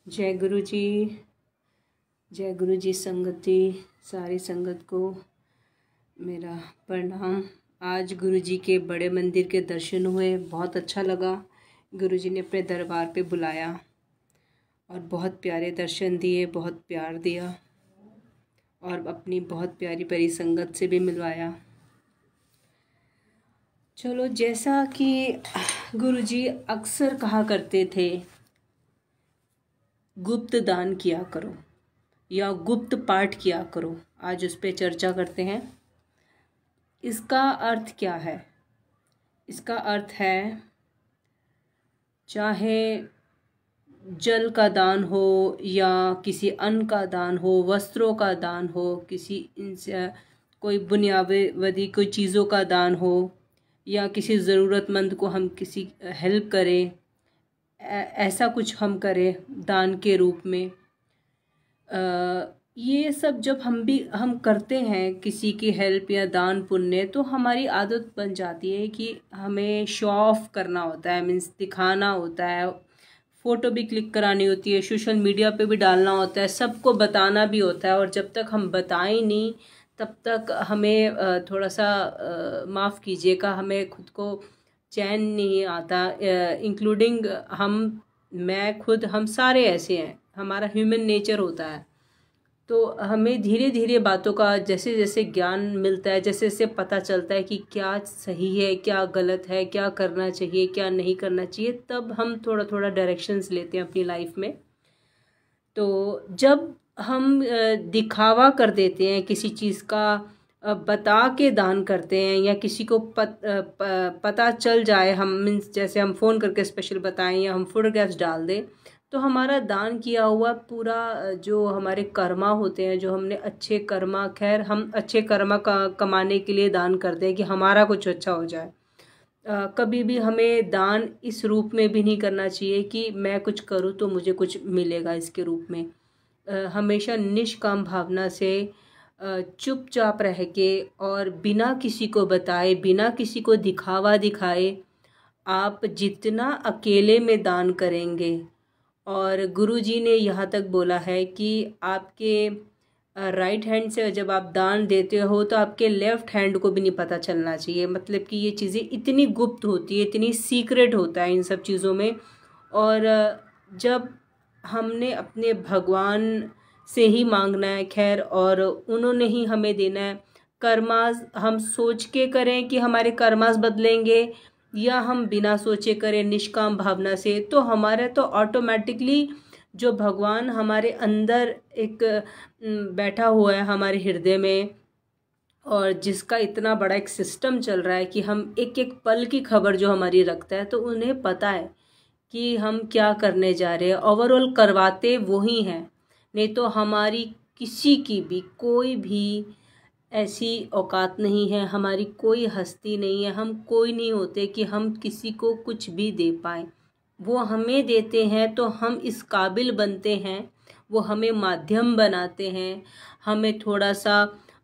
जय गुरु जी। जय गुरु जी। संगति सारी संगत को मेरा प्रणाम। आज गुरु जी के बड़े मंदिर के दर्शन हुए, बहुत अच्छा लगा। गुरु जी ने अपने दरबार पे बुलाया और बहुत प्यारे दर्शन दिए, बहुत प्यार दिया और अपनी बहुत प्यारी प्यारी संगत से भी मिलवाया। चलो, जैसा कि गुरु जी अक्सर कहा करते थे, गुप्त दान किया करो या गुप्त पाठ किया करो। आज उस पर चर्चा करते हैं। इसका अर्थ क्या है? इसका अर्थ है, चाहे जल का दान हो या किसी अन्न का दान हो, वस्त्रों का दान हो, किसी कोई बुनियादी कोई चीज़ों का दान हो, या किसी ज़रूरतमंद को हम किसी हेल्प करें, ऐसा कुछ हम करें दान के रूप में। ये सब जब हम करते हैं किसी की हेल्प या दान पुण्य, तो हमारी आदत बन जाती है कि हमें शो ऑफ करना होता है, मीन्स दिखाना होता है, फ़ोटो भी क्लिक करानी होती है, सोशल मीडिया पे भी डालना होता है, सबको बताना भी होता है। और जब तक हम बताएं नहीं तब तक हमें थोड़ा सा माफ़ कीजिएगा, हमें खुद को चैन नहीं आता, इंक्लूडिंग मैं खुद, हम सारे ऐसे हैं, हमारा ह्यूमन नेचर होता है। तो हमें धीरे धीरे बातों का जैसे जैसे ज्ञान मिलता है, जैसे जैसे पता चलता है कि क्या सही है, क्या गलत है, क्या करना चाहिए, क्या नहीं करना चाहिए, तब हम थोड़ा थोड़ा डायरेक्शंस लेते हैं अपनी लाइफ में। तो जब हम दिखावा कर देते हैं किसी चीज़ का, बता के दान करते हैं, या किसी को पता चल जाए, हम मीन्स जैसे हम फ़ोन करके स्पेशल बताएं या हम फोटोग्राफ्स डाल दें, तो हमारा दान किया हुआ पूरा जो हमारे कर्मा होते हैं, जो हमने अच्छे कर्मा, खैर हम अच्छे कर्मा कमाने के लिए दान करते हैं कि हमारा कुछ अच्छा हो जाए। कभी भी हमें दान इस रूप में भी नहीं करना चाहिए कि मैं कुछ करूँ तो मुझे कुछ मिलेगा इसके रूप में। हमेशा निष्काम भावना से चुपचाप रह के और बिना किसी को बताए, बिना किसी को दिखावा दिखाए, आप जितना अकेले में दान करेंगे, और गुरु जी ने यहाँ तक बोला है कि आपके राइट हैंड से जब आप दान देते हो तो आपके लेफ़्ट हैंड को भी नहीं पता चलना चाहिए। मतलब कि ये चीज़ें इतनी गुप्त होती है, इतनी सीक्रेट होता है इन सब चीज़ों में। और जब हमने अपने भगवान से ही मांगना है, खैर, और उन्होंने ही हमें देना है। कर्मास हम सोच के करें कि हमारे कर्मास बदलेंगे, या हम बिना सोचे करें निष्काम भावना से, तो हमारे तो ऑटोमेटिकली जो भगवान हमारे अंदर एक बैठा हुआ है हमारे हृदय में, और जिसका इतना बड़ा एक सिस्टम चल रहा है कि हम एक एक पल की खबर जो हमारी रखता है, तो उन्हें पता है कि हम क्या करने जा रहे हैं। ओवरऑल करवाते वही हैं, नहीं तो हमारी किसी की भी कोई भी ऐसी औकात नहीं है, हमारी कोई हस्ती नहीं है, हम कोई नहीं होते कि हम किसी को कुछ भी दे पाएँ। वो हमें देते हैं तो हम इस काबिल बनते हैं, वो हमें माध्यम बनाते हैं, हमें थोड़ा सा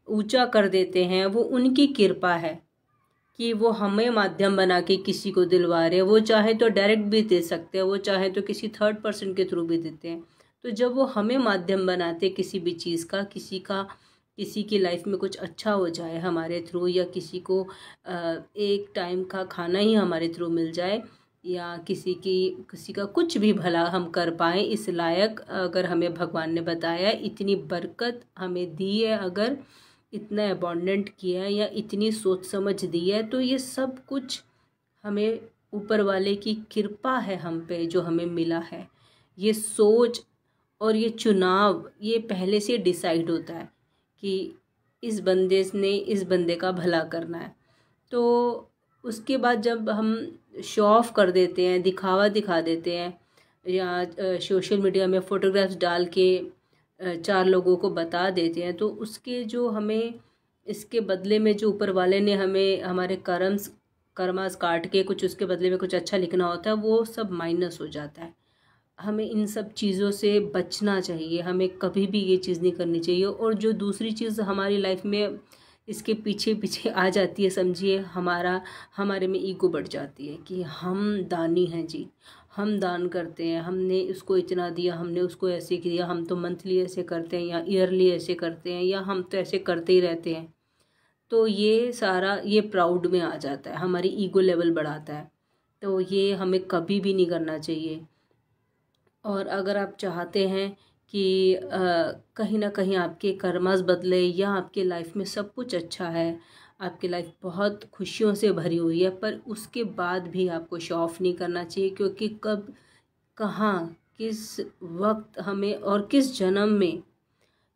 ऊंचा कर देते हैं। वो उनकी कृपा है कि वो हमें माध्यम बना के किसी को दिलवा रहे हैं। वो चाहे तो डायरेक्ट भी दे सकते हैं, वो चाहे तो किसी थर्ड पर्सन के थ्रू भी देते हैं। तो जब वो हमें माध्यम बनाते किसी भी चीज़ का, किसी की लाइफ में कुछ अच्छा हो जाए हमारे थ्रू, या किसी को एक टाइम का खाना ही हमारे थ्रू मिल जाए, या किसी का कुछ भी भला हम कर पाएँ, इस लायक अगर हमें भगवान ने बताया, इतनी बरकत हमें दी है, अगर इतना अबॉन्डेंट किया है, या इतनी सोच समझ दी है, तो ये सब कुछ हमें ऊपर वाले की कृपा है हम पे, जो हमें मिला है। ये सोच और ये चुनाव, ये पहले से डिसाइड होता है कि इस बंदे ने इस बंदे का भला करना है। तो उसके बाद जब हम शो ऑफ कर देते हैं, दिखावा दिखा देते हैं, या सोशल मीडिया में फ़ोटोग्राफ्स डाल के चार लोगों को बता देते हैं, तो उसके जो हमें इसके बदले में जो ऊपर वाले ने हमें हमारे कर्मास काट के कुछ उसके बदले में कुछ अच्छा लिखना होता है, वो सब माइनस हो जाता है। हमें इन सब चीज़ों से बचना चाहिए, हमें कभी भी ये चीज़ नहीं करनी चाहिए। और जो दूसरी चीज़ हमारी लाइफ में इसके पीछे पीछे आ जाती है, समझिए हमारे में ईगो बढ़ जाती है कि हम दानी हैं जी, हम दान करते हैं, हमने उसको इतना दिया, हमने उसको ऐसे किया, हम तो मंथली ऐसे करते हैं या ईयरली ऐसे करते हैं या हम तो ऐसे करते ही रहते हैं। तो ये सारा ये प्राउड में आ जाता है, हमारी ईगो लेवल बढ़ाता है। तो ये हमें कभी भी नहीं करना चाहिए। और अगर आप चाहते हैं कि कहीं ना कहीं आपके कर्मास बदले या आपके लाइफ में सब कुछ अच्छा है, आपकी लाइफ बहुत खुशियों से भरी हुई है, पर उसके बाद भी आपको शो ऑफ नहीं करना चाहिए, क्योंकि कब कहाँ किस वक्त हमें और किस जन्म में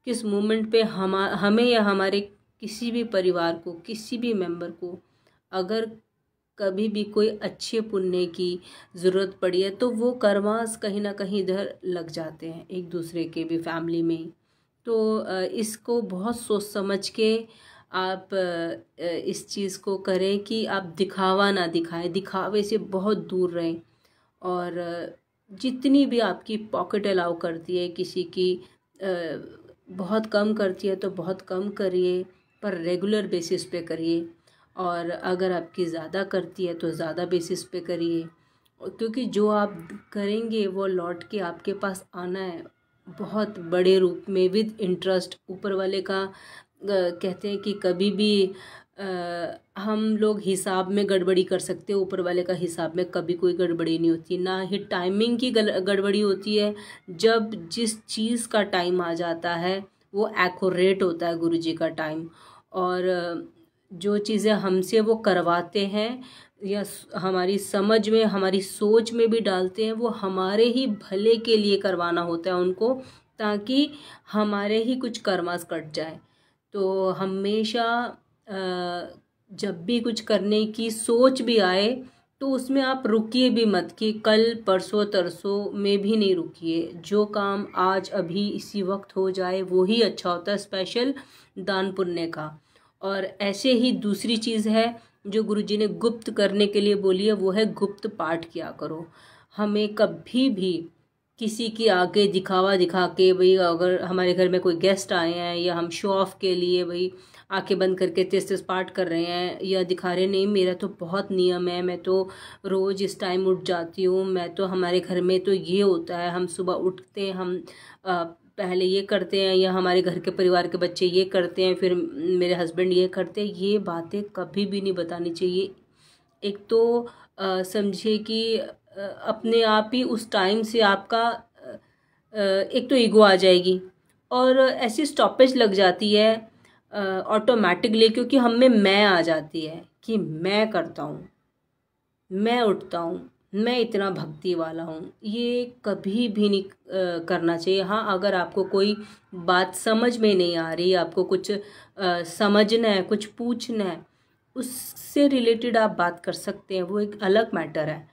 किस मोमेंट पे हमें या हमारे किसी भी परिवार को, किसी भी मेंबर को अगर कभी भी कोई अच्छे पुण्य की ज़रूरत पड़ी है तो वो कर्मास कहीं ना कहीं इधर लग जाते हैं, एक दूसरे के भी फैमिली में। तो इसको बहुत सोच समझ के आप इस चीज़ को करें कि आप दिखावा ना दिखाएं, दिखावे से बहुत दूर रहें। और जितनी भी आपकी पॉकेट अलाउ करती है, किसी की बहुत कम करती है तो बहुत कम करिए, पर रेगुलर बेसिस पे करिए। और अगर आपकी ज़्यादा करती है तो ज़्यादा बेसिस पे करिए, क्योंकि जो आप करेंगे वो लौट के आपके पास आना है बहुत बड़े रूप में, विद इंटरेस्ट। ऊपर वाले का कहते हैं कि कभी भी हम लोग हिसाब में गड़बड़ी कर सकते हैं, ऊपर वाले का हिसाब में कभी कोई गड़बड़ी नहीं होती, ना ही टाइमिंग की गड़बड़ी होती है। जब जिस चीज़ का टाइम आ जाता है वो एक्यूरेट होता है गुरुजी का टाइम। और जो चीज़ें हमसे वो करवाते हैं या हमारी समझ में, हमारी सोच में भी डालते हैं, वो हमारे ही भले के लिए करवाना होता है उनको, ताकि हमारे ही कुछ कर्मास कट जाए। तो हमेशा जब भी कुछ करने की सोच भी आए तो उसमें आप रुकिए भी मत, कि कल परसों तरसों में भी नहीं रुकिए। जो काम आज अभी इसी वक्त हो जाए वो ही अच्छा होता है, स्पेशल दान पुण्य का। और ऐसे ही दूसरी चीज़ है जो गुरुजी ने गुप्त करने के लिए बोली है, वो है गुप्त पाठ किया करो। हमें कभी भी किसी के आगे दिखावा दिखा के, भाई अगर हमारे घर में कोई गेस्ट आए हैं या हम शो ऑफ के लिए भाई आंखें बंद करके तेज पाठ कर रहे हैं या दिखा रहे, नहीं मेरा तो बहुत नियम है, मैं तो रोज़ इस टाइम उठ जाती हूँ, मैं तो हमारे घर में तो ये होता है, हम सुबह उठते हैं, हम पहले ये करते हैं, या हमारे घर के परिवार के बच्चे ये करते हैं, फिर मेरे हस्बैंड ये करते हैं। ये बातें कभी भी नहीं बतानी चाहिए। एक तो समझिए कि अपने आप ही उस टाइम से आपका एक तो ईगो आ जाएगी और ऐसी स्टॉपेज लग जाती है ऑटोमेटिकली, क्योंकि हम में मैं आ जाती है कि मैं करता हूँ, मैं उठता हूँ, मैं इतना भक्ति वाला हूँ। ये कभी भी नहीं करना चाहिए। हाँ, अगर आपको कोई बात समझ में नहीं आ रही, आपको कुछ समझना है, कुछ पूछना है, उससे रिलेटेड आप बात कर सकते हैं, वो एक अलग मैटर है।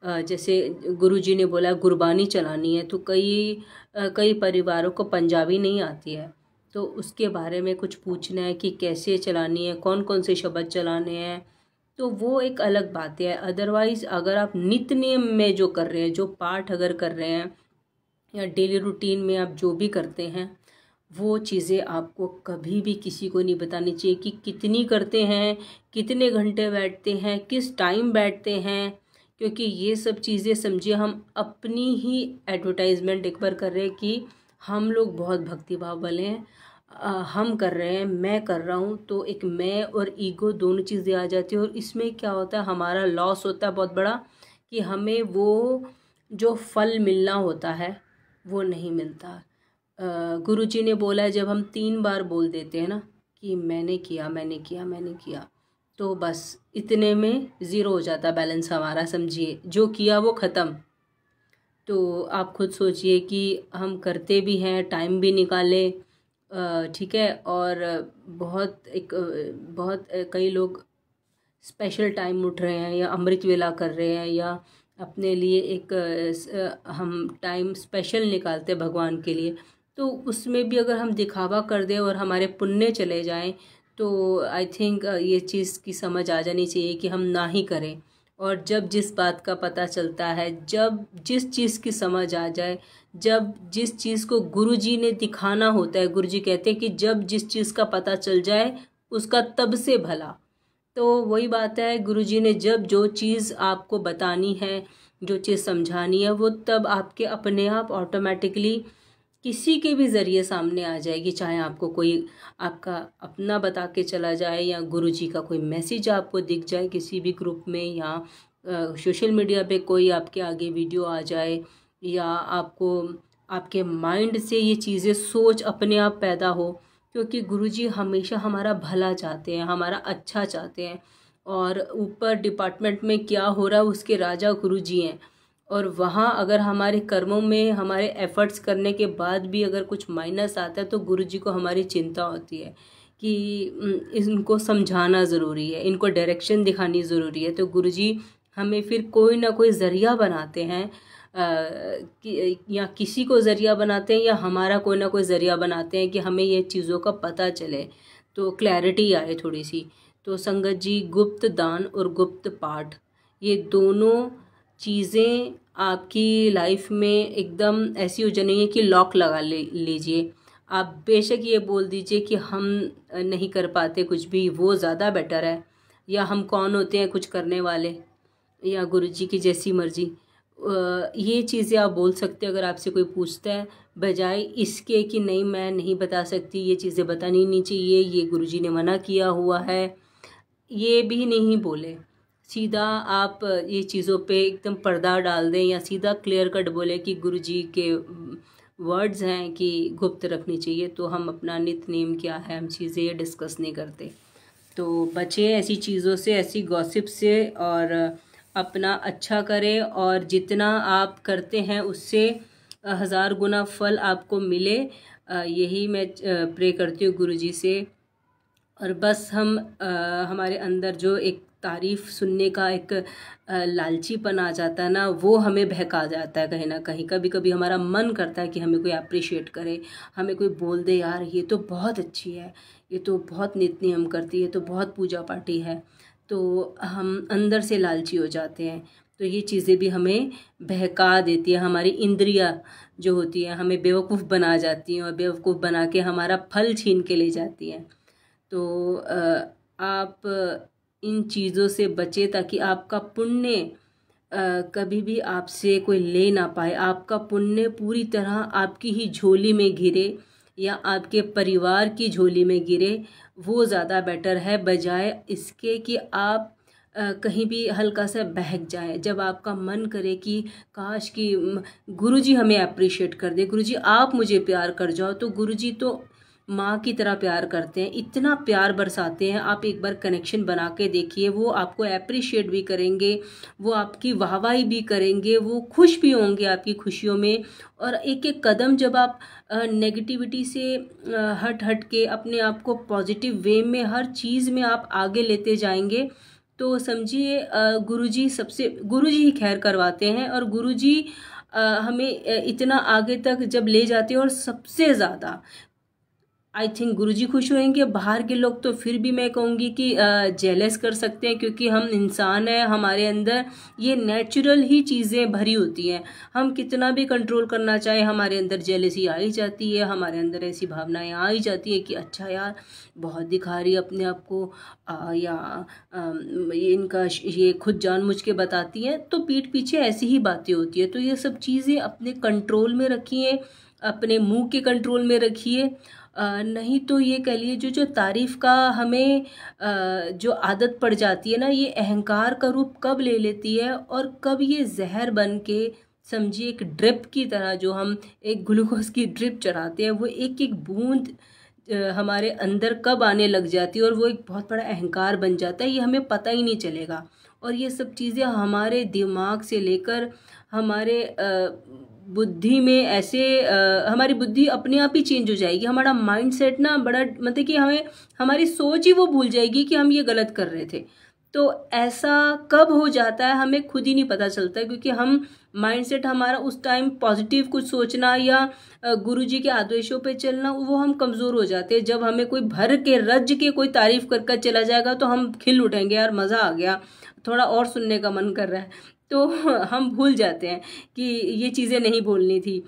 जैसे गुरुजी ने बोला गुरबानी चलानी है, तो कई परिवारों को पंजाबी नहीं आती है, तो उसके बारे में कुछ पूछना है कि कैसे चलानी है, कौन कौन से शब्द चलाने हैं, तो वो एक अलग बात है। अदरवाइज़ अगर आप नित्य नियम में जो कर रहे हैं, जो पाठ अगर कर रहे हैं या डेली रूटीन में आप जो भी करते हैं, वो चीज़ें आपको कभी भी किसी को नहीं बतानी चाहिए कि कितनी करते हैं, कितने घंटे बैठते हैं, किस टाइम बैठते हैं, क्योंकि ये सब चीज़ें समझिए हम अपनी ही एडवर्टाइजमेंट एक बार कर रहे हैं कि हम लोग बहुत भक्तिभाव वाले हैं, हम कर रहे हैं, मैं कर रहा हूँ। तो एक मैं और ईगो दोनों चीज़ें आ जाती है, और इसमें क्या होता है, हमारा लॉस होता है बहुत बड़ा, कि हमें वो जो फल मिलना होता है वो नहीं मिलता। गुरुजी ने बोला है, जब हम 3 बार बोल देते हैं ना कि मैंने किया, मैंने किया, मैंने किया, तो बस इतने में ज़ीरो हो जाता बैलेंस हमारा, समझिए जो किया वो ख़त्म। तो आप खुद सोचिए कि हम करते भी हैं, टाइम भी निकालें, ठीक है। और बहुत कई लोग स्पेशल टाइम उठ रहे हैं या अमृत वेला कर रहे हैं, या अपने लिए एक हम टाइम स्पेशल निकालते हैं भगवान के लिए, तो उसमें भी अगर हम दिखावा कर दें और हमारे पुण्य चले जाएं, तो आई थिंक ये चीज़ की समझ आ जानी चाहिए कि हम ना ही करें। और जब जिस बात का पता चलता है, जब जिस चीज़ की समझ आ जाए, जब जिस चीज़ को गुरुजी ने दिखाना होता है, गुरुजी कहते हैं कि जब जिस चीज़ का पता चल जाए उसका तब से भला। तो वही बात है, गुरुजी ने जब जो चीज़ आपको बतानी है, जो चीज़ समझानी है वो तब आपके अपने आप ऑटोमेटिकली किसी के भी ज़रिए सामने आ जाएगी, चाहे आपको कोई आपका अपना बता के चला जाए या गुरुजी का कोई मैसेज आपको दिख जाए किसी भी ग्रुप में, या सोशल मीडिया पे कोई आपके आगे वीडियो आ जाए, या आपको आपके माइंड से ये चीज़ें सोच अपने आप पैदा हो, क्योंकि गुरुजी हमेशा हमारा भला चाहते हैं, हमारा अच्छा चाहते हैं। और ऊपर डिपार्टमेंट में क्या हो रहा है उसके राजा गुरुजी हैं, और वहाँ अगर हमारे कर्मों में हमारे एफ़र्ट्स करने के बाद भी अगर कुछ माइनस आता है तो गुरुजी को हमारी चिंता होती है कि इनको समझाना ज़रूरी है, इनको डायरेक्शन दिखानी ज़रूरी है। तो गुरुजी हमें फिर कोई ना कोई ज़रिया बनाते हैं, या किसी को ज़रिया बनाते हैं, या हमारा कोई ना कोई ज़रिया बनाते हैं कि हमें ये चीज़ों का पता चले, तो क्लैरिटी आए थोड़ी सी। तो संगत जी, गुप्त दान और गुप्त पाठ, ये दोनों चीज़ें आपकी लाइफ में एकदम ऐसी हो जानी है कि लॉक लगा लीजिए। आप बेशक ये बोल दीजिए कि हम नहीं कर पाते कुछ भी, वो ज़्यादा बेटर है, या हम कौन होते हैं कुछ करने वाले, या गुरुजी की जैसी मर्जी। ये चीज़ें आप बोल सकते हैं अगर आपसे कोई पूछता है, बजाय इसके कि नहीं मैं नहीं बता सकती, ये चीज़ें बतानी नहीं चाहिए, ये गुरुजी ने मना किया हुआ है, ये भी नहीं बोले। सीधा आप ये चीज़ों पे एकदम पर्दा डाल दें, या सीधा क्लियर कट बोले कि गुरुजी के वर्ड्स हैं कि गुप्त रखनी चाहिए, तो हम अपना नित्य नेम क्या है हम चीज़ें ये डिस्कस नहीं करते। तो बचें ऐसी चीज़ों से, ऐसी गॉसिप से, और अपना अच्छा करें, और जितना आप करते हैं उससे 1000 गुना फल आपको मिले, यही मैं प्रे करती हूँ गुरुजी से। और बस हम हमारे अंदर जो एक तारीफ़ सुनने का एक लालचीपन आ जाता है ना, वो हमें बहका जाता है कहीं ना कहीं। कभी कभी हमारा मन करता है कि हमें कोई अप्रिशिएट करे, हमें कोई बोल दे यार ये तो बहुत अच्छी है, ये तो बहुत नित्य नियम करती है, तो बहुत पूजा पाठी है, तो हम अंदर से लालची हो जाते हैं। तो ये चीज़ें भी हमें बहका देती है, हमारी इंद्रियां जो होती है हमें बेवकूफ़ बना जाती हैं, और बेवकूफ़ बना के हमारा फल छीन के ले जाती हैं। तो आप इन चीज़ों से बचे ताकि आपका पुण्य कभी भी आपसे कोई ले ना पाए, आपका पुण्य पूरी तरह आपकी ही झोली में गिरे या आपके परिवार की झोली में गिरे, वो ज़्यादा बेटर है, बजाय इसके कि आप कहीं भी हल्का सा बहक जाए। जब आपका मन करे कि काश कि गुरुजी हमें अप्रिशिएट कर दे, गुरुजी आप मुझे प्यार कर जाओ, तो गुरुजी तो माँ की तरह प्यार करते हैं, इतना प्यार बरसाते हैं। आप एक बार कनेक्शन बना के देखिए, वो आपको अप्रिशिएट भी करेंगे, वो आपकी वाहवाही भी करेंगे, वो खुश भी होंगे आपकी खुशियों में। और एक एक कदम जब आप नेगेटिविटी से हट के अपने आप को पॉजिटिव वे में हर चीज़ में आप आगे लेते जाएंगे, तो समझिए गुरुजी ही खैर करवाते हैं, और गुरुजी हमें इतना आगे तक जब ले जाते हैं। और सबसे ज़्यादा आई थिंक गुरुजी खुश होंगे, बाहर के लोग तो फिर भी मैं कहूँगी कि जेलस कर सकते हैं, क्योंकि हम इंसान हैं, हमारे अंदर ये नेचुरल ही चीज़ें भरी होती हैं। हम कितना भी कंट्रोल करना चाहे, हमारे अंदर जेलसी आ ही जाती है, हमारे अंदर ऐसी भावनाएं आ ही जाती है कि अच्छा यार बहुत दिखा रही है अपने आप को, ये इनका ये खुद जानबूझ के बताती हैं, तो पीठ पीछे ऐसी ही बातें होती है। तो ये सब चीज़ें अपने कंट्रोल में रखिए, अपने मुंह के कंट्रोल में रखिए। नहीं तो ये कह लिए जो तारीफ़ का हमें जो आदत पड़ जाती है ना, ये अहंकार का रूप कब ले लेती है, और कब ये जहर बन के समझिए एक ड्रिप की तरह, जो हम एक ग्लूकोज की ड्रिप चढ़ाते हैं, वो एक एक बूंद हमारे अंदर कब आने लग जाती है, और वो एक बहुत बड़ा अहंकार बन जाता है, ये हमें पता ही नहीं चलेगा। और ये सब चीज़ें हमारे दिमाग से लेकर हमारे बुद्धि में ऐसे हमारी बुद्धि अपने आप ही चेंज हो जाएगी। हमारा माइंड सेट ना बड़ा मतलब कि हमें हमारी सोच ही वो भूल जाएगी कि हम ये गलत कर रहे थे। तो ऐसा कब हो जाता है हमें खुद ही नहीं पता चलता, क्योंकि हम माइंड सेट हमारा उस टाइम पॉजिटिव कुछ सोचना या गुरुजी के आदेशों पे चलना, वो हम कमज़ोर हो जाते हैं। जब हमें कोई भर के रज के कोई तारीफ़ कर चला जाएगा तो हम खिल उठेंगे, यार मज़ा आ गया, थोड़ा और सुनने का मन कर रहा है। तो हम भूल जाते हैं कि ये चीज़ें नहीं बोलनी थी।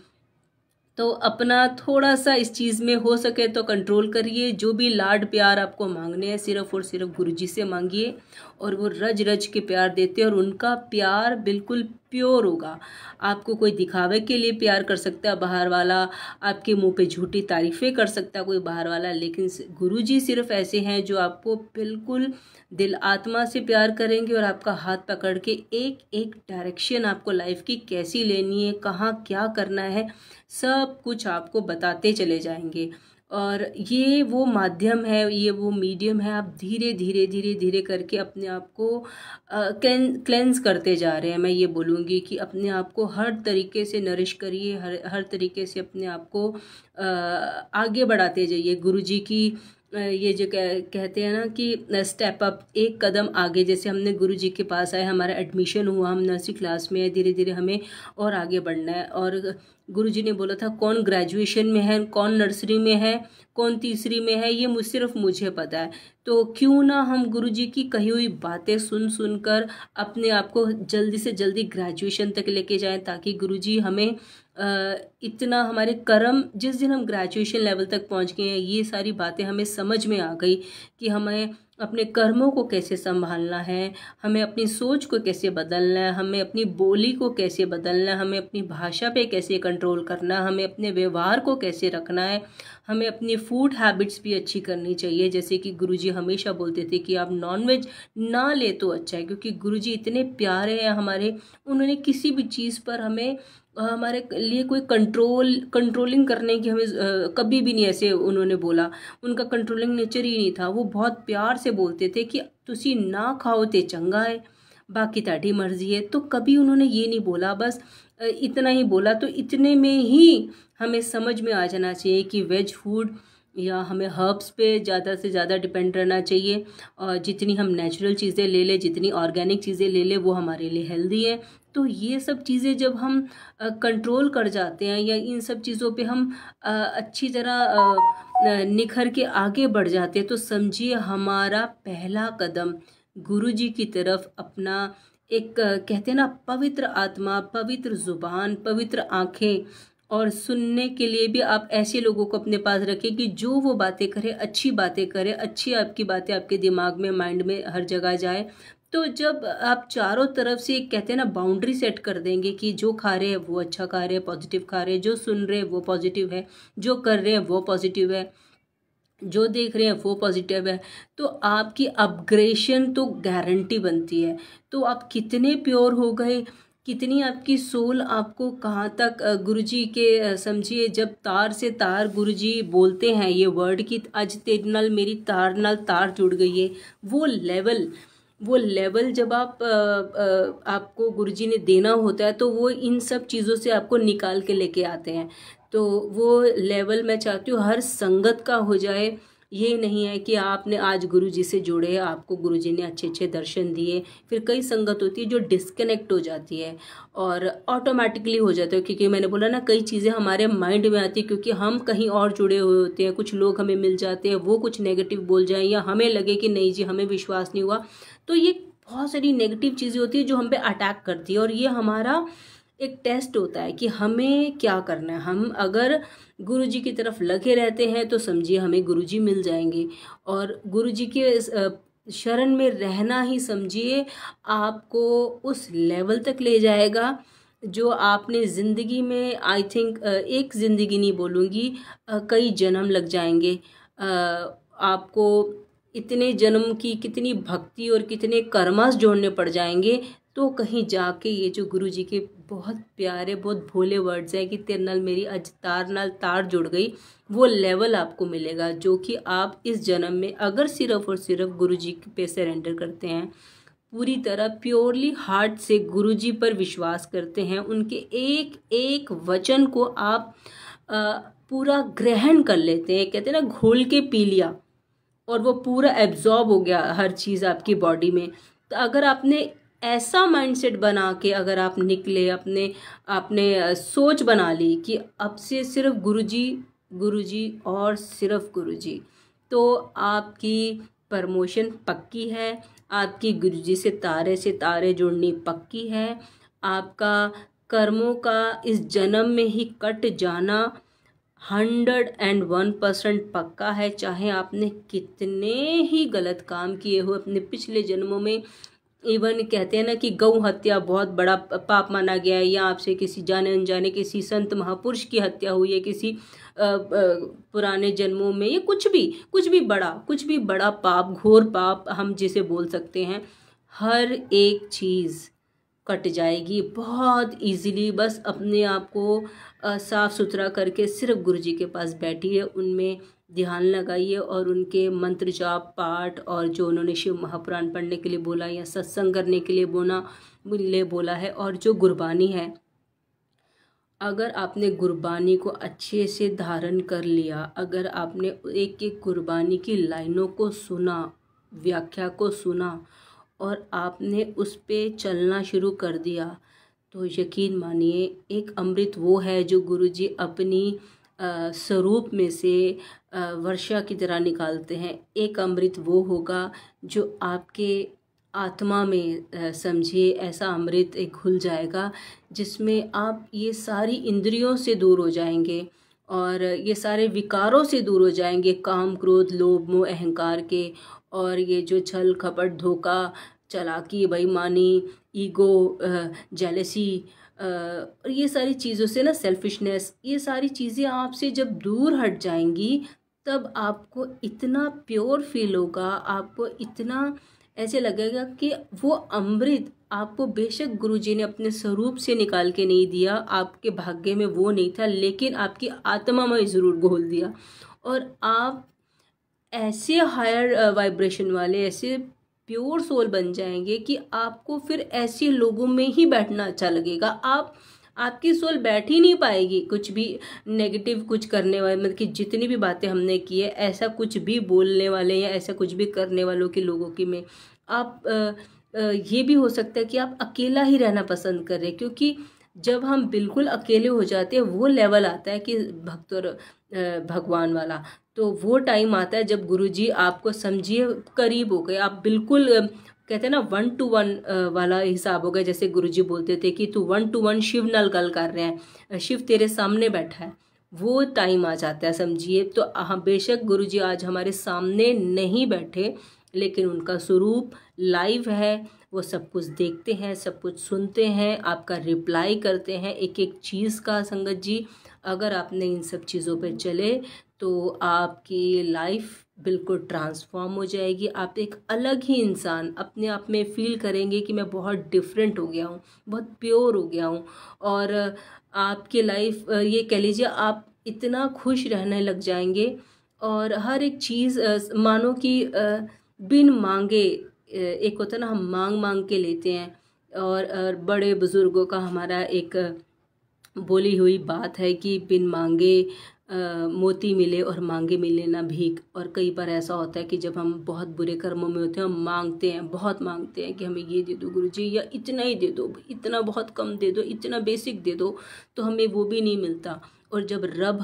तो अपना थोड़ा सा इस चीज़ में हो सके तो कंट्रोल करिए। जो भी लाड प्यार आपको मांगने हैं सिर्फ़ और सिर्फ गुरुजी से मांगिए, और वो रज रज के प्यार देते हैं, और उनका प्यार बिल्कुल प्योर होगा। आपको कोई दिखावे के लिए प्यार कर सकता है बाहर वाला, आपके मुंह पे झूठी तारीफ़ें कर सकता है कोई बाहर वाला, लेकिन गुरुजी सिर्फ ऐसे हैं जो आपको बिल्कुल दिल आत्मा से प्यार करेंगे, और आपका हाथ पकड़ के एक एक डायरेक्शन आपको लाइफ की कैसी लेनी है, कहाँ क्या करना है, सब कुछ आपको बताते चले जाएंगे। और ये वो माध्यम है, ये वो मीडियम है, आप धीरे धीरे धीरे धीरे करके अपने आप को क्लेंस करते जा रहे हैं। मैं ये बोलूँगी कि अपने आप को हर तरीके से नरिश करिए, हर तरीके से अपने आप को आगे बढ़ाते जाइए। गुरुजी की ये जो कहते हैं ना कि स्टेप अप, एक कदम आगे। जैसे हमने गुरुजी के पास आए, हमारा एडमिशन हुआ, हम नर्सरी क्लास में है, धीरे धीरे हमें और आगे बढ़ना है। और गुरुजी ने बोला था कौन ग्रेजुएशन में है, कौन नर्सरी में है, कौन तीसरी में है, ये सिर्फ मुझे पता है। तो क्यों ना हम गुरुजी की कही हुई बातें सुन सुनकर अपने आप को जल्दी से जल्दी ग्रेजुएशन तक लेके जाएं, ताकि गुरुजी हमें इतना हमारे कर्म, जिस दिन हम ग्रेजुएशन लेवल तक पहुंच गए हैं, ये सारी बातें हमें समझ में आ गई कि हमें अपने कर्मों को कैसे संभालना है, हमें अपनी सोच को कैसे बदलना है, हमें अपनी बोली को कैसे बदलना है, हमें अपनी भाषा पे कैसे कंट्रोल करना है, हमें अपने व्यवहार को कैसे रखना है, हमें अपनी फूड हैबिट्स भी अच्छी करनी चाहिए। जैसे कि गुरुजी हमेशा बोलते थे कि आप नॉनवेज ना ले तो अच्छा है, क्योंकि गुरुजी इतने प्यारे हैं हमारे, उन्होंने किसी भी चीज़ पर हमें हमारे लिए कोई कंट्रोलिंग करने की हमें कभी भी नहीं ऐसे उन्होंने बोला। उनका कंट्रोलिंग नेचर ही नहीं था। वो बहुत प्यार से बोलते थे कि तुसी ना खाओ ते चंगा है, बाकी ताड़ी मर्जी है। तो कभी उन्होंने ये नहीं बोला, बस इतना ही बोला। तो इतने में ही हमें समझ में आ जाना चाहिए कि वेज फूड या हमें हर्ब्स पे ज़्यादा से ज़्यादा डिपेंड रहना चाहिए, और जितनी हम नेचुरल चीज़ें ले लें, जितनी ऑर्गेनिक चीज़ें ले लें, वो हमारे लिए हेल्दी है। तो ये सब चीज़ें जब हम कंट्रोल कर जाते हैं, या इन सब चीज़ों पे हम अच्छी तरह निखर के आगे बढ़ जाते हैं, तो समझिए हमारा पहला कदम गुरुजी की तरफ अपना एक कहते हैं ना पवित्र आत्मा, पवित्र ज़ुबान, पवित्र आँखें, और सुनने के लिए भी आप ऐसे लोगों को अपने पास रखें कि जो वो बातें करे, अच्छी बातें करे, अच्छी आपकी बातें आपके दिमाग में, माइंड में हर जगह जाए। तो जब आप चारों तरफ से कहते हैं ना बाउंड्री सेट कर देंगे कि जो खा रहे हैं वो अच्छा खा रहे हैं, पॉजिटिव खा रहे हैं, जो सुन रहे हैं वो पॉजिटिव है, जो कर रहे हैं वो पॉजिटिव है, जो देख रहे हैं वो पॉजिटिव है, तो आपकी अपग्रेडेशन तो गारंटी बनती है। तो आप कितने प्योर हो गए, कितनी आपकी सोल आपको कहाँ तक गुरुजी के समझिए, जब तार से तार गुरुजी बोलते हैं ये वर्ड कि आज तेरे नाल मेरी तार नाल तार जुड़ गई है, वो लेवल जब आपको गुरुजी ने देना होता है, तो वो इन सब चीज़ों से आपको निकाल के लेके आते हैं। तो वो लेवल मैं चाहती हूँ हर संगत का हो जाए। ये नहीं है कि आपने आज गुरुजी से जुड़े, आपको गुरुजी ने अच्छे अच्छे दर्शन दिए, फिर कई संगत होती है जो डिस्कनेक्ट हो जाती है और ऑटोमेटिकली हो जाता है, क्योंकि मैंने बोला ना कई चीज़ें हमारे माइंड में आती है, क्योंकि हम कहीं और जुड़े हुए होते हैं। कुछ लोग हमें मिल जाते हैं, वो कुछ नेगेटिव बोल जाएं, या हमें लगे कि नहीं जी हमें विश्वास नहीं हुआ। तो ये बहुत सारी नेगेटिव चीज़ें होती है जो हम पे अटैक करती है, और ये हमारा एक टेस्ट होता है कि हमें क्या करना है। हम अगर गुरुजी की तरफ लगे रहते हैं तो समझिए हमें गुरुजी मिल जाएंगे, और गुरुजी के शरण में रहना ही समझिए आपको उस लेवल तक ले जाएगा जो आपने ज़िंदगी में, आई थिंक एक ज़िंदगी नहीं बोलूँगी, कई जन्म लग जाएंगे। आपको इतने जन्म की कितनी भक्ति और कितने कर्मास जोड़ने पड़ जाएंगे, तो कहीं जाके ये जो गुरुजी के बहुत प्यारे, बहुत भोले वर्ड्स हैं कि तेरे नाल मेरी अज तार नाल तार जुड़ गई, वो लेवल आपको मिलेगा जो कि आप इस जन्म में अगर सिर्फ और सिर्फ गुरुजी पे सरेंडर करते हैं, पूरी तरह प्योरली हार्ट से गुरुजी पर विश्वास करते हैं, उनके एक एक वचन को आप पूरा ग्रहण कर लेते हैं। कहते हैं ना घोल के पी लिया और वो पूरा एब्जॉर्ब हो गया हर चीज़ आपकी बॉडी में। तो अगर आपने ऐसा माइंडसेट बना के अगर आप निकले, आपने सोच बना ली कि अब से सिर्फ गुरुजी गुरुजी और सिर्फ गुरुजी, तो आपकी प्रमोशन पक्की है, आपकी गुरुजी से तारे जुड़नी पक्की है, आपका कर्मों का इस जन्म में ही कट जाना 101% पक्का है, चाहे आपने कितने ही गलत काम किए हो अपने पिछले जन्मों में। इवन कहते हैं ना कि गौ हत्या बहुत बड़ा पाप माना गया है, या आपसे किसी जाने अनजाने किसी संत महापुरुष की हत्या हुई है किसी पुराने जन्मों में, ये कुछ भी बड़ा पाप, घोर पाप हम जिसे बोल सकते हैं, हर एक चीज़ कट जाएगी बहुत इजीली। बस अपने आप को साफ सुथरा करके सिर्फ गुरुजी के पास बैठिए, उनमें ध्यान लगाइए और उनके मंत्र जाप पाठ और जो उन्होंने शिव महापुराण पढ़ने के लिए बोला या सत्संग करने के लिए बोला है, और जो गुरबानी है, अगर आपने गुरबानी को अच्छे से धारण कर लिया, अगर आपने एक एक गुरबानी की लाइनों को सुना, व्याख्या को सुना और आपने उस पे चलना शुरू कर दिया, तो यकीन मानिए एक अमृत वो है जो गुरुजी अपनी स्वरूप में से वर्षा की तरह निकालते हैं। एक अमृत वो होगा जो आपके आत्मा में समझिए ऐसा अमृत एक घुल जाएगा, जिसमें आप ये सारी इंद्रियों से दूर हो जाएंगे और ये सारे विकारों से दूर हो जाएंगे, काम क्रोध लोभ मोह अहंकार के, और ये जो छल कपट धोखा चालाकी बेईमानी ईगो जेलसी और ये सारी चीज़ों से ना, सेल्फिशनेस, ये सारी चीज़ें आपसे जब दूर हट जाएंगी तब आपको इतना प्योर फील होगा, आपको इतना ऐसे लगेगा कि वो अमृत आपको बेशक गुरुजी ने अपने स्वरूप से निकाल के नहीं दिया, आपके भाग्य में वो नहीं था, लेकिन आपकी आत्मा में ज़रूर घोल दिया, और आप ऐसे हायर वाइब्रेशन वाले, ऐसे प्योर सोल बन जाएंगे कि आपको फिर ऐसे लोगों में ही बैठना अच्छा लगेगा। आपकी सोल बैठ ही नहीं पाएगी कुछ भी नेगेटिव कुछ करने वाले, मतलब कि जितनी भी बातें हमने की है, ऐसा कुछ भी बोलने वाले या ऐसा कुछ भी करने वालों के लोगों की में आप ये भी हो सकता है कि आप अकेला ही रहना पसंद कर रहे हैं, क्योंकि जब हम बिल्कुल अकेले हो जाते हैं वो लेवल आता है कि भक्त और भगवान वाला, तो वो टाइम आता है जब गुरुजी आपको समझिए करीब हो गए, आप बिल्कुल कहते हैं ना 1 to 1 वाला हिसाब हो गया। जैसे गुरुजी बोलते थे कि तू 1 to 1 शिव नाल गल कर रहे हैं, शिव तेरे सामने बैठा है, वो टाइम आ जाता है समझिए। तो हाँ, बेशक गुरुजी आज हमारे सामने नहीं बैठे, लेकिन उनका स्वरूप लाइव है, वो सब कुछ देखते हैं, सब कुछ सुनते हैं, आपका रिप्लाई करते हैं एक एक चीज़ का। संगत जी, अगर आपने इन सब चीज़ों पर चले तो आपकी लाइफ बिल्कुल ट्रांसफॉर्म हो जाएगी, आप एक अलग ही इंसान अपने आप में फील करेंगे कि मैं बहुत डिफरेंट हो गया हूँ, बहुत प्योर हो गया हूँ, और आपकी लाइफ ये कह लीजिए आप इतना खुश रहने लग जाएंगे, और हर एक चीज़ मानो कि बिन मांगे, एक होता है ना हम मांग मांग के लेते हैं, और बड़े बुज़ुर्गों का हमारा एक बोली हुई बात है कि बिन मांगे मोती मिले और मांगे मिले ना भीख। और कई बार ऐसा होता है कि जब हम बहुत बुरे कर्मों में होते हैं, हम मांगते हैं, बहुत मांगते हैं कि हमें ये दे दो गुरुजी, या इतना ही दे दो, इतना बहुत कम दे दो, इतना बेसिक दे दो, तो हमें वो भी नहीं मिलता। और जब रब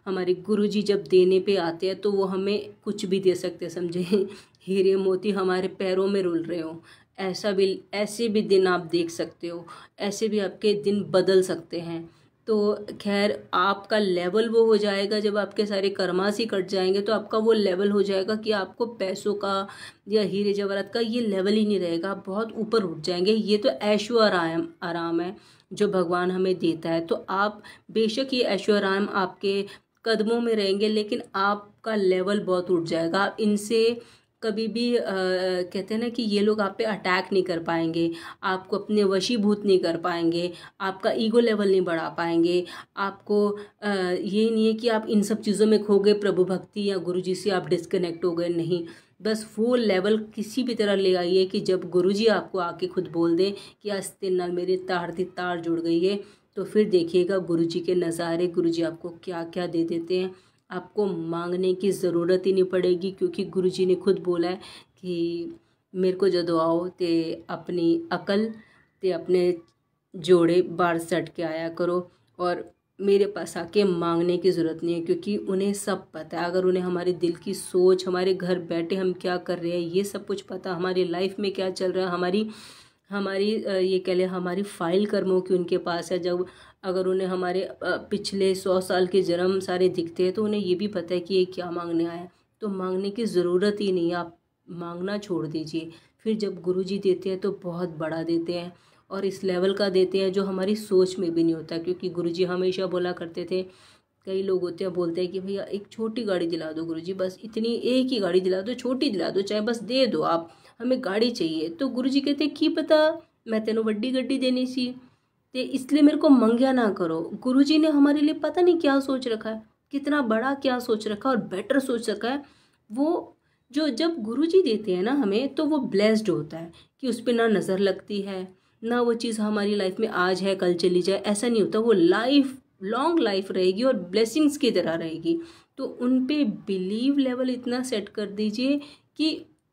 हमारे गुरुजी जब देने पे आते हैं तो वो हमें कुछ भी दे सकते हैं, समझे, हीरे मोती हमारे पैरों में रुल रहे हो, ऐसे भी दिन आप देख सकते हो, ऐसे भी आपके दिन बदल सकते हैं। तो खैर आपका लेवल वो हो जाएगा जब आपके सारे कर्मास ही कट जाएंगे, तो आपका वो लेवल हो जाएगा कि आपको पैसों का या हीरे जवाहरात का ये लेवल ही नहीं रहेगा, आप बहुत ऊपर उठ जाएंगे। ये तो ऐशो आराम है जो भगवान हमें देता है। तो आप बेशक ये ऐशो आराम आपके कदमों में रहेंगे, लेकिन आपका लेवल बहुत उठ जाएगा। आप इनसे कभी भी कहते हैं ना कि ये लोग आप पे अटैक नहीं कर पाएंगे, आपको अपने वशीभूत नहीं कर पाएंगे, आपका ईगो लेवल नहीं बढ़ा पाएंगे, आपको ये नहीं है कि आप इन सब चीज़ों में खो गए, प्रभु भक्ति या गुरुजी से आप डिस्कनेक्ट हो गए, नहीं। बस वो लेवल किसी भी तरह ले आइए कि जब गुरुजी आपको आके खुद बोल दें कि आज तेरे नाल मेरी तार जुड़ गई है, तो फिर देखिएगा गुरुजी के नज़ारे, गुरुजी आपको क्या क्या दे देते हैं। आपको मांगने की ज़रूरत ही नहीं पड़ेगी, क्योंकि गुरुजी ने खुद बोला है कि मेरे को जदों आओ ते अपनी अकल ते अपने जोड़े बाहर सट के आया करो, और मेरे पास आके मांगने की ज़रूरत नहीं है, क्योंकि उन्हें सब पता है। अगर उन्हें हमारे दिल की सोच, हमारे घर बैठे हम क्या कर रहे हैं, ये सब कुछ पता, हमारी लाइफ में क्या चल रहा है, हमारी ये कह लें हमारी फाइल कर्मों की उनके पास है। जब अगर उन्हें हमारे पिछले 100 साल के जन्म सारे दिखते हैं तो उन्हें ये भी पता है कि ये क्या मांगने आया है। तो मांगने की ज़रूरत ही नहीं है, आप मांगना छोड़ दीजिए। फिर जब गुरुजी देते हैं तो बहुत बड़ा देते हैं और इस लेवल का देते हैं जो हमारी सोच में भी नहीं होता। क्योंकि गुरुजी हमेशा बोला करते थे, कई लोग होते हैं बोलते हैं कि भैया एक छोटी गाड़ी दिला दो गुरुजी, बस इतनी एक ही गाड़ी दिला दो, छोटी दिला दो, चाहे बस दे दो आप, हमें गाड़ी चाहिए। तो गुरुजी कहते की पता मैं तेनों वड्डी गड्डी देनी सी ते इसलिए मेरे को मंग्या ना करो। गुरुजी ने हमारे लिए पता नहीं क्या सोच रखा है, कितना बड़ा क्या सोच रखा है और बेटर सोच रखा है। वो जो जब गुरुजी देते हैं ना हमें, तो वो ब्लेस्ड होता है कि उस पर ना नज़र लगती है, ना वो चीज़ हमारी लाइफ में आज है कल चली जाए, ऐसा नहीं होता। वो लाइफ लॉन्ग लाइफ रहेगी और ब्लेसिंग्स की तरह रहेगी। तो उन पे बिलीव लेवल इतना सेट कर दीजिए कि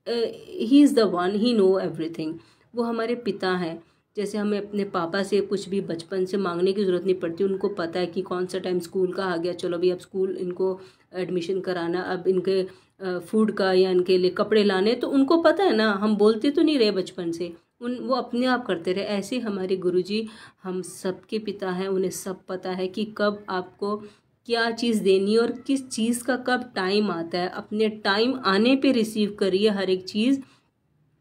he is the one, he know everything. वो हमारे पिता हैं। जैसे हमें अपने पापा से कुछ भी बचपन से मांगने की ज़रूरत नहीं पड़ती, उनको पता है कि कौन सा टाइम स्कूल का आ गया, चलो भाई अब स्कूल इनको एडमिशन कराना, अब इनके फूड का या इनके लिए कपड़े लाने, तो उनको पता है ना। हम बोलते तो नहीं रहे बचपन से, वो अपने आप करते रहे। ऐसे हमारे गुरुजी हम सबके पिता हैं, उन्हें सब पता है कि कब आपको क्या चीज़ देनी है और किस चीज़ का कब टाइम आता है। अपने टाइम आने पे रिसीव करिए हर एक चीज़।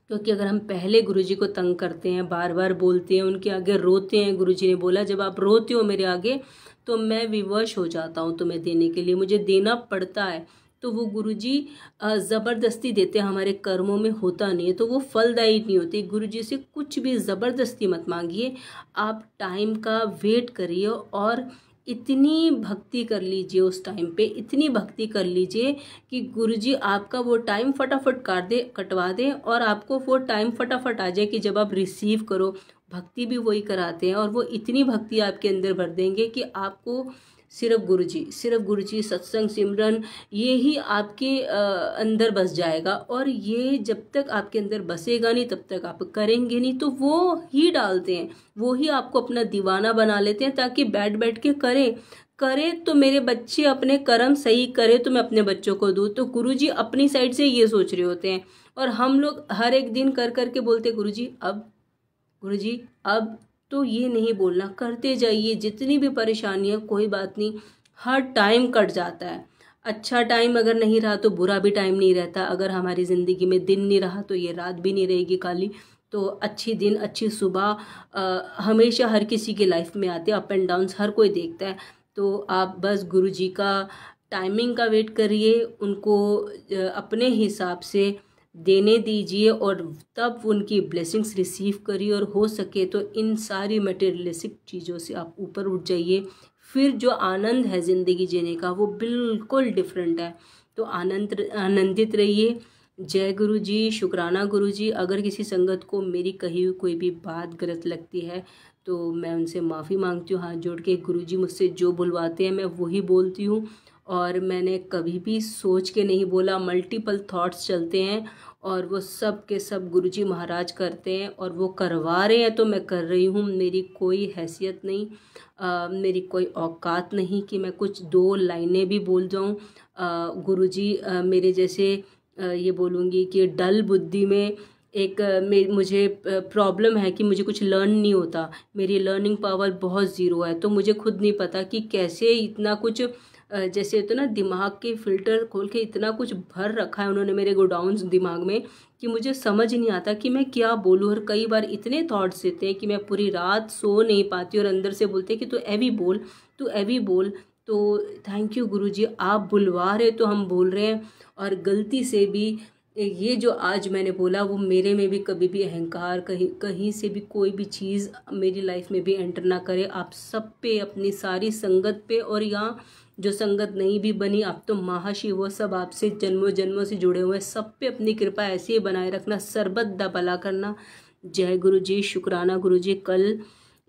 क्योंकि अगर हम पहले गुरुजी को तंग करते हैं, बार बार बोलते हैं, उनके आगे रोते हैं, गुरुजी ने बोला जब आप रोते हो मेरे आगे तो मैं विवश हो जाता हूँ तुम्हें देने के लिए, मुझे देना पड़ता है। तो वो गुरुजी ज़बरदस्ती देते हैं, हमारे कर्मों में होता नहीं है, तो वो फलदायी नहीं होती। गुरुजी से कुछ भी ज़बरदस्ती मत मांगिए, आप टाइम का वेट करिए और इतनी भक्ति कर लीजिए उस टाइम पे, इतनी भक्ति कर लीजिए कि गुरुजी आपका वो टाइम फटाफट कटवा दे और आपको वो टाइम फटाफट आ जाए कि जब आप रिसीव करो। भक्ति भी वही कराते हैं और वो इतनी भक्ति आपके अंदर भर देंगे कि आपको सिर्फ गुरुजी सत्संग सिमरन ये ही आपके अंदर बस जाएगा। और ये जब तक आपके अंदर बसेगा नहीं तब तक आप करेंगे नहीं। तो वो ही डालते हैं, वो ही आपको अपना दीवाना बना लेते हैं ताकि बैठ के करे तो मेरे बच्चे अपने कर्म सही करे तो मैं अपने बच्चों को दूँ। तो गुरुजी अपनी साइड से ये सोच रहे होते हैं और हम लोग हर एक दिन कर के बोलते गुरुजी अब तो ये नहीं बोलना, करते जाइए। जितनी भी परेशानी है कोई बात नहीं, हर टाइम कट जाता है। अच्छा टाइम अगर नहीं रहा तो बुरा भी टाइम नहीं रहता। अगर हमारी ज़िंदगी में दिन नहीं रहा तो ये रात भी नहीं रहेगी खाली। तो अच्छी दिन अच्छी सुबह हमेशा हर किसी की लाइफ में आते हैं, अप एंड डाउन्स हर कोई देखता है। तो आप बस गुरुजी का टाइमिंग का वेट करिए, उनको अपने हिसाब से देने दीजिए और तब उनकी ब्लेसिंग्स रिसीव करिए। और हो सके तो इन सारी मटेरियलिस्टिक चीज़ों से आप ऊपर उठ जाइए। फिर जो आनंद है ज़िंदगी जीने का वो बिल्कुल डिफरेंट है। तो आनंदित रहिए। जय गुरु जी, शुक्राना गुरु जी। अगर किसी संगत को मेरी कही हुई कोई भी बात गलत लगती है तो मैं उनसे माफ़ी मांगती हूँ हाथ जोड़ के। गुरु जी मुझसे जो बुलवाते हैं मैं वही बोलती हूँ और मैंने कभी भी सोच के नहीं बोला। मल्टीपल थॉट्स चलते हैं और वो सब के सब गुरुजी महाराज करते हैं और वो करवा रहे हैं तो मैं कर रही हूँ। मेरी कोई हैसियत नहीं, मेरी कोई औकात नहीं कि मैं कुछ दो लाइनें भी बोल जाऊँ। गुरुजी मेरे जैसे ये बोलूँगी कि डल बुद्धि में मुझे प्रॉब्लम है कि मुझे कुछ लर्न नहीं होता। मेरी लर्निंग पावर बहुत ज़ीरो है। तो मुझे खुद नहीं पता कि कैसे इतना कुछ जैसे तो ना दिमाग के फ़िल्टर खोल के इतना कुछ भर रखा है उन्होंने मेरे गोडाउन्स दिमाग में कि मुझे समझ नहीं आता कि मैं क्या बोलूँ। और कई बार इतने थॉट्स देते हैं कि मैं पूरी रात सो नहीं पाती और अंदर से बोलते हैं कि तू एवी बोल। तो थैंक यू गुरुजी, आप बुलवा रहे तो हम बोल रहे हैं। और गलती से भी ये जो आज मैंने बोला वो मेरे में भी कभी भी अहंकार कहीं से भी कोई भी चीज़ मेरी लाइफ में भी एंटर ना करे। आप सब पे, अपनी सारी संगत पे, और यहाँ जो संगत नहीं भी बनी, आप तो महाशिव वो सब आपसे जन्मों जन्मों से जुड़े हुए हैं, सब पे अपनी कृपा ऐसे ही बनाए रखना, सरबत दा भला करना। जय गुरु जी, शुक्राना गुरु जी। कल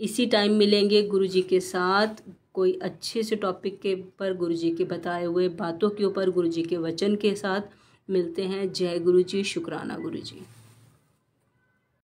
इसी टाइम मिलेंगे गुरु जी के साथ कोई अच्छे से टॉपिक के पर, गुरु जी के बताए हुए बातों के ऊपर, गुरु जी के वचन के साथ मिलते हैं। जय गुरु जी, शुक्राना गुरु जी।